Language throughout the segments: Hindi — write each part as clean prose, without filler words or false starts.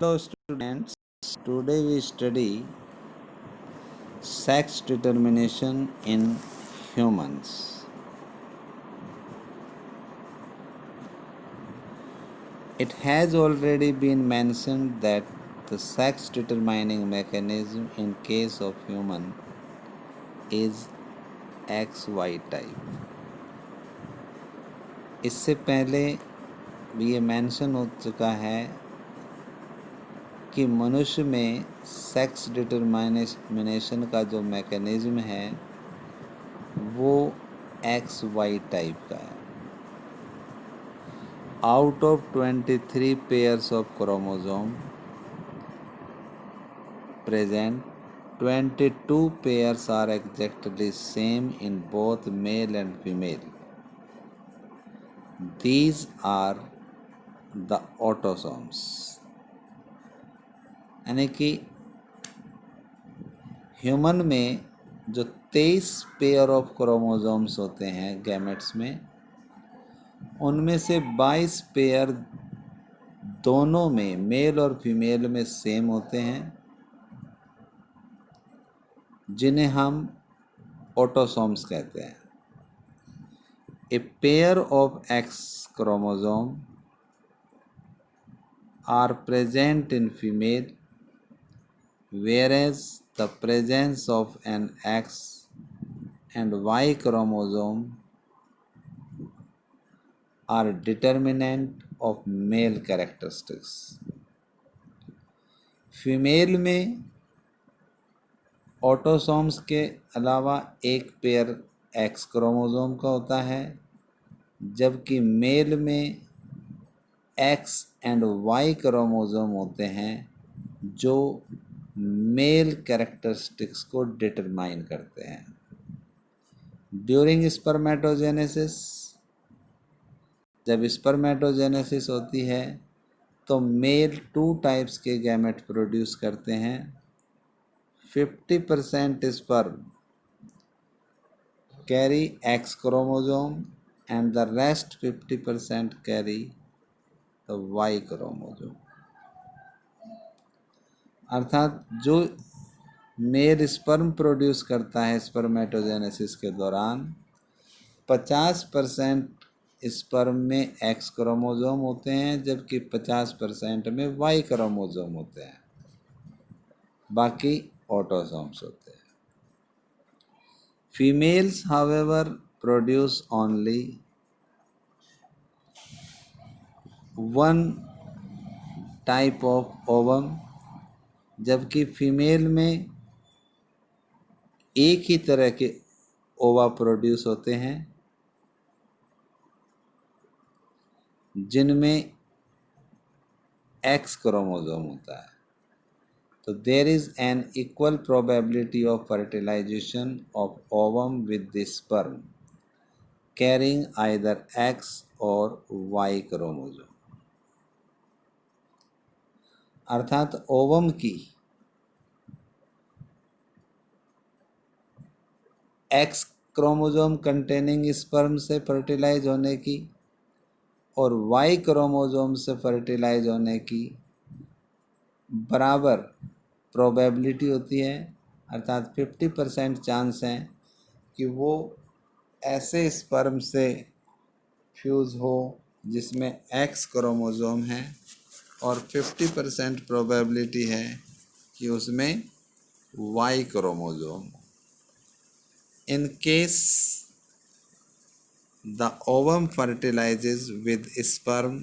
Hello students, today we study sex determination in humans. It has already been mentioned that the sex determining mechanism in case of human is XY type. इससे पहले भी ये मेंशन हो चुका है कि मनुष्य में सेक्स डिटरमिनेशन का जो मैकेनिज्म है वो XY टाइप का है. Out of 23 pairs of chromosome present, 22 pairs are exactly same in both male and female. These are the autosomes. यानी कि ह्यूमन में जो 23 पेयर ऑफ क्रोमोसोम्स होते हैं गैमेट्स में, उनमें से 22 पेयर दोनों में मेल और फीमेल में सेम होते हैं, जिन्हें हम ऑटोसोम्स कहते हैं. A pair of X chromosome are present in female, whereas the presence of an X and Y chromosome are determinant of male characteristics. Female में ऑटोसोम्स के अलावा एक पेयर एक्स क्रोमोसोम का होता है, जबकि मेल में एक्स एंड वाई क्रोमोसोम होते हैं जो मेल कैरेक्टरिस्टिक्स को डिटरमाइन करते हैं. ड्यूरिंग स्पर्मेटोजेनेसिस, जब स्पर्मेटोजेनेसिस होती है तो मेल 2 टाइप्स के गैमेट प्रोड्यूस करते हैं. 50% sperm carry X chromosome and the rest 50% carry the Y chromosome. अर्थात जो मेल स्पर्म प्रोड्यूस करता है स्पर्मेटोजेनेसिस के दौरान, 50% स्पर्म में एक्स क्रोमोसोम होते हैं, जबकि 50% में वाई क्रोमोसोम होते हैं. बाकी ऑटोसोम्स होते हैं. Females however produce only one type of ovum, जबकि फीमेल में एक ही तरह के ओवा प्रोड्यूस होते हैं, जिनमें एक्स क्रोमोसोम होता है. तो there is an equal probability of fertilization of ovum with the sperm carrying either X और वाई क्रोमोसोम. अर्थात ओवम की एक्स क्रोमोसोम कंटेनिंग स्पर्म से फर्टिलाइज होने की और वाई क्रोमोसोम से फर्टिलाइज होने की बराबर प्रोबेबिलिटी होती है. अर्थात 50% चांस हैं कि वो ऐसे स्पर्म से फ्यूज़ हो जिसमें एक्स क्रोमोसोम है, और 50% प्रोबेबिलिटी है कि उसमें वाई क्रोमोसोम हो. In case the ovum fertilizes with sperm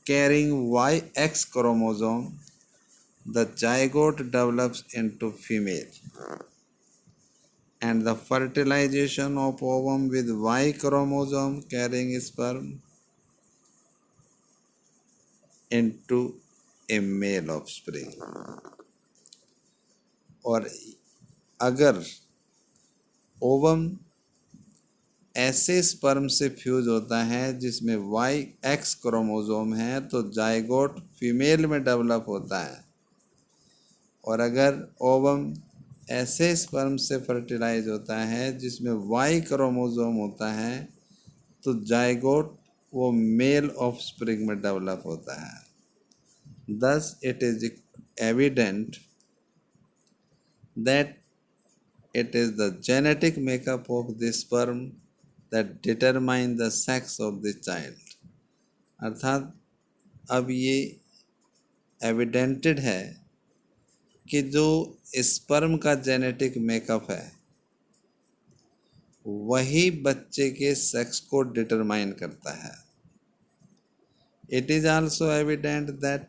carrying YX chromosome, the zygote develops into female, and the fertilization of ovum with Y chromosome carrying sperm into a male offspring. और अगर ओवम ऐसे स्पर्म से फ्यूज होता है जिसमें वाई एक्स क्रोमोसोम है, तो जाइगोट फीमेल में डेवलप होता है. और अगर ओवम ऐसे स्पर्म से फर्टिलाइज होता है जिसमें वाई क्रोमोसोम होता है, तो जाइगोट वो मेल ऑफस्प्रिंग में डेवलप होता है। Thus it is evident that it is the genetic makeup of the sperm that determine the sex of the child। अर्थात अब ये एविडेंटेड है कि जो स्पर्म का जेनेटिक मेकअप है वही बच्चे के सेक्स को डिटरमाइन करता है। It is also evident that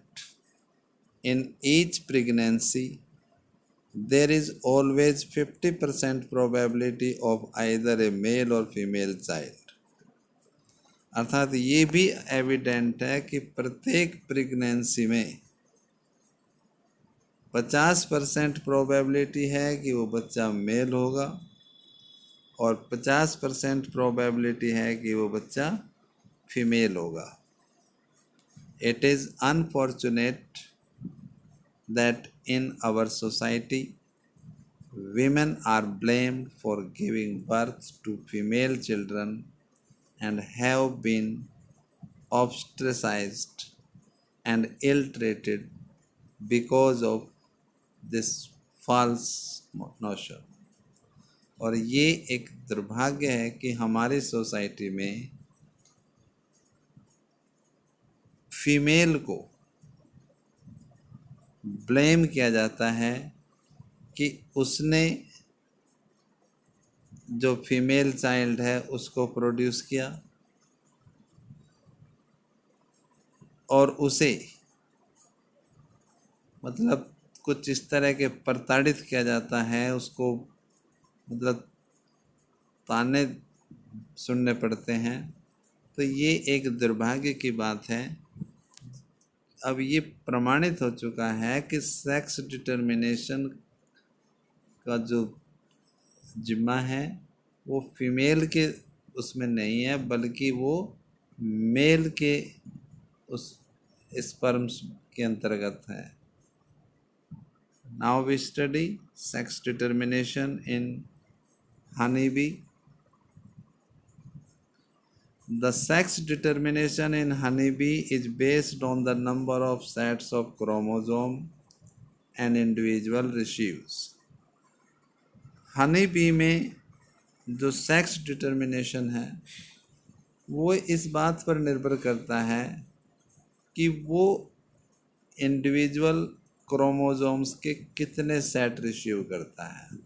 in each pregnancy there is always 50% probability of either a male or female child। अर्थात ये भी एविडेंट है कि प्रत्येक प्रेगनेंसी में 50% प्रोबेबिलिटी है कि वो बच्चा मेल होगा और 50% प्रोबेबिलिटी है कि वो बच्चा फीमेल होगा। It is unfortunate that in our society women are blamed for giving birth to female children and have been ostracized and ill-treated because of this false notion। और ये एक दुर्भाग्य है कि हमारी सोसाइटी में फीमेल को ब्लेम किया जाता है कि उसने जो फीमेल चाइल्ड है उसको प्रोड्यूस किया और उसे मतलब कुछ इस तरह के प्रताड़ित किया जाता है, उसको मतलब ताने सुनने पड़ते हैं। तो ये एक दुर्भाग्य की बात है। अब ये प्रमाणित हो चुका है कि सेक्स डिटर्मिनेशन का जो जिम्मा है वो फीमेल के उसमें नहीं है बल्कि वो मेल के उस स्पर्म्स के अंतर्गत है। Now we study sex determination in honey bee. The sex determination in honeybee is based on the number of sets of chromosome an individual receives। honeybee में जो सेक्स डिटर्मिनेशन है वो इस बात पर निर्भर करता है कि वो इंडिविजुअल क्रोमोसोम्स के कितने सेट रिसीव करता है।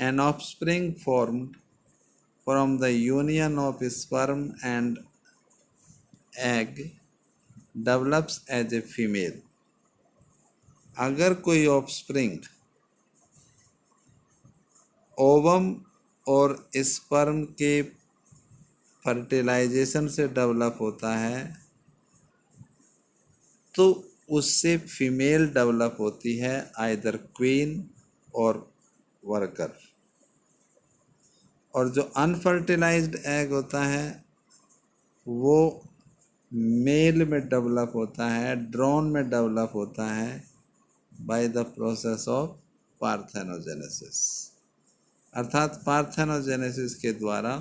An offspring formed from the union of sperm and egg develops as a female। अगर कोई ऑफस्प्रिंग ओवम और स्पर्म के फर्टिलाइजेशन से डेवलप होता है तो उससे फीमेल डेवलप होती है, आइदर क्वीन और वर्कर। और जो अनफर्टिलाइज्ड एग होता है वो मेल में डेवलप होता है, ड्रोन में डेवलप होता है by the process of parthenogenesis. अर्थात पार्थेनोजेनेसिस के द्वारा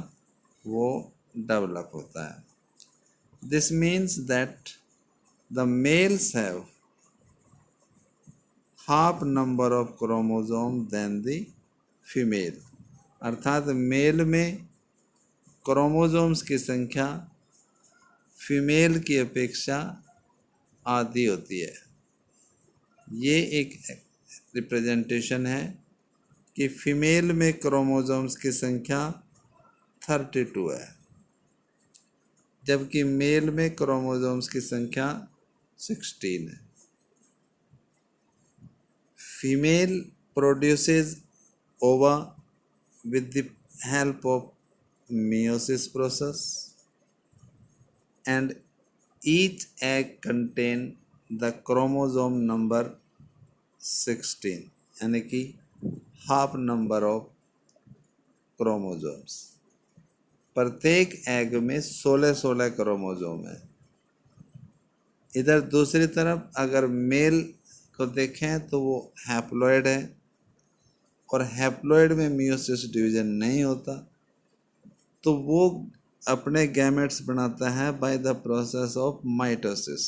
वो डेवलप होता है। This means that the males have half number of chromosome than the female. अर्थात मेल में क्रोमोसोम्स की संख्या फीमेल की अपेक्षा आधी होती है। ये एक रिप्रेजेंटेशन है कि फीमेल में क्रोमोसोम्स की संख्या 32 है जबकि मेल में क्रोमोसोम्स की संख्या 16 है। फीमेल प्रोड्यूसेस ओवा with the help of meiosis process and each egg contain the chromosome number 16 यानी कि हाफ नंबर ऑफ क्रोमोसोम्स। प्रत्येक एग में 16 क्रोमोसोम है। इधर दूसरी तरफ अगर मेल को देखें तो वो हैप्लॉइड है और हैप्लॉइड में मियोसिस डिवीजन नहीं होता तो वो अपने गैमेट्स बनाता है by the process of mitosis,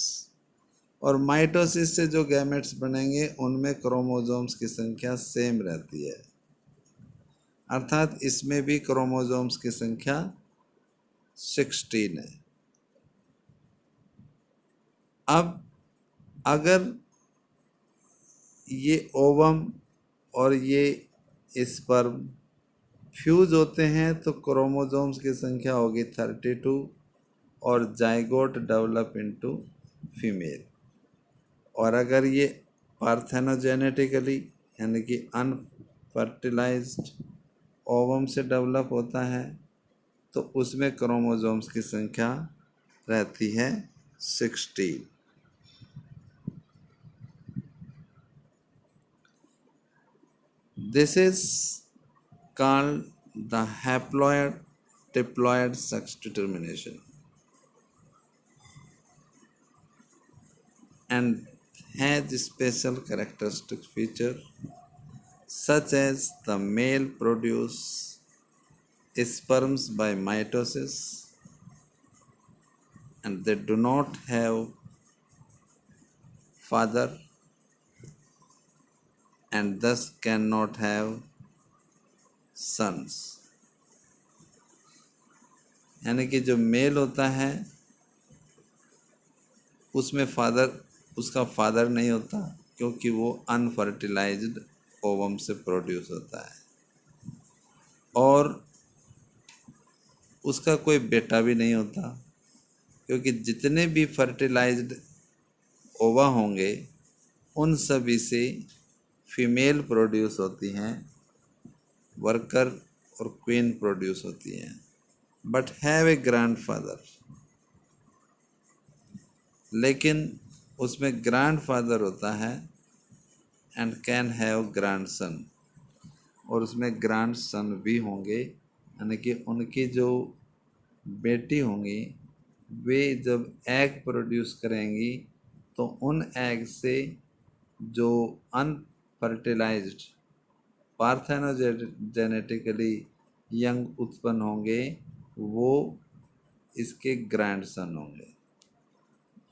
और माइटोसिस से जो गैमेट्स बनेंगे उनमें क्रोमोसोम्स की संख्या सेम रहती है, अर्थात इसमें भी क्रोमोसोम्स की संख्या 16 है। अब अगर ये ओवम और ये स्पर्म फ्यूज होते हैं तो क्रोमोसोम्स की संख्या होगी 32 और जाइगोट डेवलप इनटू फीमेल। और अगर ये पार्थेनोजेनेटिकली यानी कि अनफर्टिलाइज्ड ओवम से डेवलप होता है तो उसमें क्रोमोसोम्स की संख्या रहती है 16। This is called the haploid diploid sex determination and has special characteristic feature such as the male produce sperms by mitosis and they do not have father and thus cannot have sons। यानी कि जो मेल होता है उसमें उसका फादर नहीं होता क्योंकि वो अनफर्टिलाइज्ड ओवम से प्रोड्यूस होता है, और उसका कोई बेटा भी नहीं होता क्योंकि जितने भी फर्टिलाइज्ड ओवा होंगे उन सभी से फीमेल प्रोड्यूस होती हैं, वर्कर और क्वीन प्रोड्यूस होती हैं, बट हैव ए ग्रैंडफादर। लेकिन उसमें ग्रैंडफादर होता है एंड कैन हैव ग्रैंडसन, और उसमें ग्रैंडसन भी होंगे, यानी कि उनकी जो बेटी होंगी वे जब एग प्रोड्यूस करेंगी तो उन एग से जो अनफर्टिलाइज्ड पार्थेनोजेनेटिकली यंग उत्पन्न होंगे वो इसके ग्रैंडसन होंगे।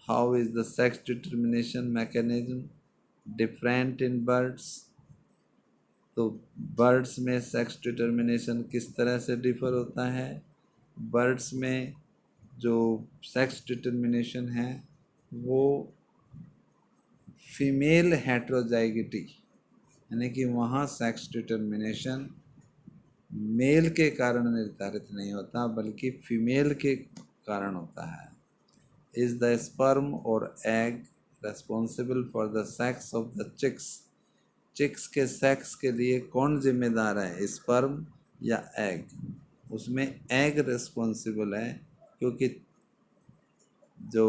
How is the sex determination mechanism different in birds? तो बर्ड्स में सेक्स डिटर्मिनेशन किस तरह से डिफर होता है? बर्ड्स में जो सेक्स डिटर्मिनेशन है वो फीमेल हेट्रोजाइगटी, यानी कि वहाँ सेक्स डिटर्मिनेशन मेल के कारण निर्धारित नहीं होता बल्कि फीमेल के कारण होता है। इज द स्पर्म और egg responsible for the sex of the chicks? Chicks के सेक्स के लिए कौन जिम्मेदार है, स्पर्म या एग? उसमें एग रिस्पॉन्सिबल है क्योंकि जो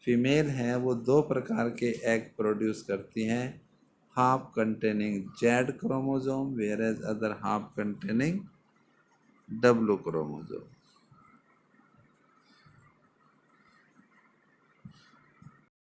फीमेल है वो 2 प्रकार के एग प्रोड्यूस करती हैं, half containing Z chromosome whereas other half containing W chromosome.